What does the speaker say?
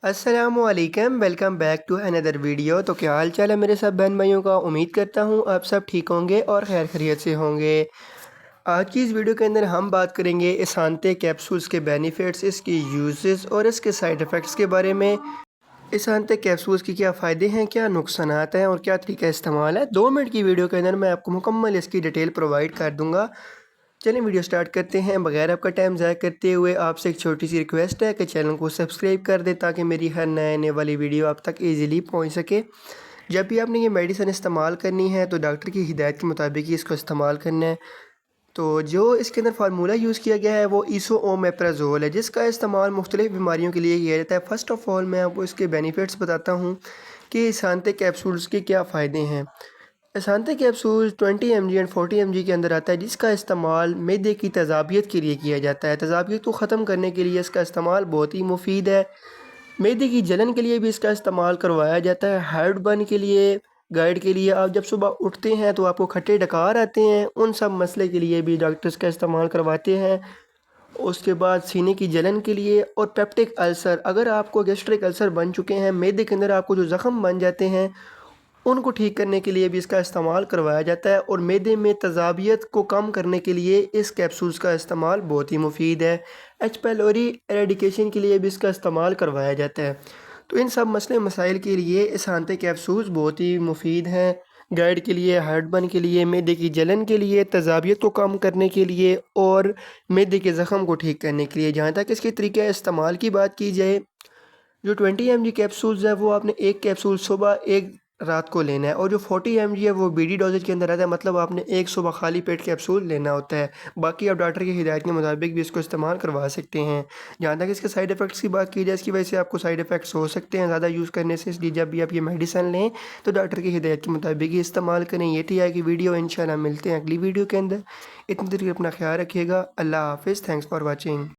अस्सलामुअलैकुम, welcome back to another video. तो क्या हाल चाल है मेरे सब बहन भाइयों का। उम्मीद करता हूँ आप सब ठीक होंगे और खैर खैरियत से होंगे। आज की इस वीडियो के अंदर हम बात करेंगे इसांते कैप्सूल्स के बेनिफिट्स, इसकी यूजेस और इसके साइड इफ़ेक्ट्स के बारे में। इसांते कैप्सूल्स की क्या फ़ायदे हैं, क्या नुकसानात हैं और क्या तरीका इस्तेमाल है। 2 मिनट की वीडियो के अंदर मैं आपको मुकम्मल इसकी डिटेल प्रोवाइड कर दूँगा। चलिए वीडियो स्टार्ट करते हैं। बगैर आपका टाइम ज़ाया करते हुए आपसे एक छोटी सी रिक्वेस्ट है कि चैनल को सब्सक्राइब कर दें ताकि मेरी हर नए आने वाली वीडियो आप तक ईज़िली पहुंच सके। जब भी आपने ये मेडिसिन इस्तेमाल करनी है तो डॉक्टर की हिदायत के मुताबिक ही इसको इस्तेमाल करना है। तो जो इसके अंदर फार्मूला यूज़ किया गया है वो इसोओमेप्राज़ोल है, जिसका इस्तेमाल मुख्तलिफ़ बीमारियों के लिए किया जाता है। फ़र्स्ट ऑफ़ ऑल मैं आपको इसके बेनिफिट्स बताता हूँ कि सांते कैप्सूल्स के क्या फ़ायदे हैं। असांते कैप्सूल 20 mg एंड 40 mg के अंदर आता है, जिसका इस्तेमाल मैदे की तेज़ाबियत के लिए किया जाता है। तेज़ाबियत को ख़त्म करने के लिए इसका इस्तेमाल बहुत ही मुफीद है। मैदे की जलन के लिए भी इसका इस्तेमाल करवाया जाता है। हार्ट बर्न के लिए, गाइड के लिए, आप जब सुबह उठते हैं तो आपको खट्टे डकार आते हैं, उन सब मसले के लिए भी डॉक्टर्स का इस्तेमाल करवाते हैं। उसके बाद सीने की जलन के लिए और पेप्टिक अल्सर, अगर आपको गैस्ट्रिक अल्सर बन चुके हैं, मैदे के अंदर आपको जो ज़ख़म बन जाते हैं, उनको ठीक करने के लिए भी इसका इस्तेमाल करवाया जाता है। और मैदे में तेज़ाबियत को कम करने के लिए इस कैप्सूल्स का इस्तेमाल बहुत ही मुफीद है। एच पैलोरी एरेडिकेशन के लिए भी इसका इस्तेमाल करवाया जाता है। तो इन सब मसले मसाइल के लिए इसांते कैप्सूल्स बहुत ही मुफीद हैं। गाइड के लिए, हार्ट बर्न के लिए, मैदे की जलन के लिए, तेज़ाबियत को कम करने के लिए और मैदे के ज़ख़म को ठीक करने के लिए। जहाँ तक इसके तरीके इस्तेमाल की बात की जाए, जो 20 mg कैप्सूल्स है वो आपने एक कैप्सूल सुबह, एक रात को लेना है। और जो 40 mg है वो बीडी डोजेज के अंदर आता है, मतलब आपने एक सुबह खाली पेट कैप्सूल लेना होता है। बाकी आप डॉक्टर की हिदायत के मुताबिक भी इसको इस्तेमाल करवा सकते हैं। जहाँ तक इसके साइड इफ़ेक्ट्स की बात की जाए, इसकी वजह से आपको साइड इफ़ेक्ट्स हो सकते हैं ज़्यादा यूज़ करने से, इसलिए जब भी आप ये मेडिसिन लें तो डॉक्टर की हिदायत के मुताबिक ही इस्तेमाल करें। ये थी आज की वीडियो। इंशाल्लाह मिलते हैं अगली वीडियो के अंदर। इतनी देर अपना ख्याल रखिएगा। अल्लाह हाफिज़। Thanks for watching.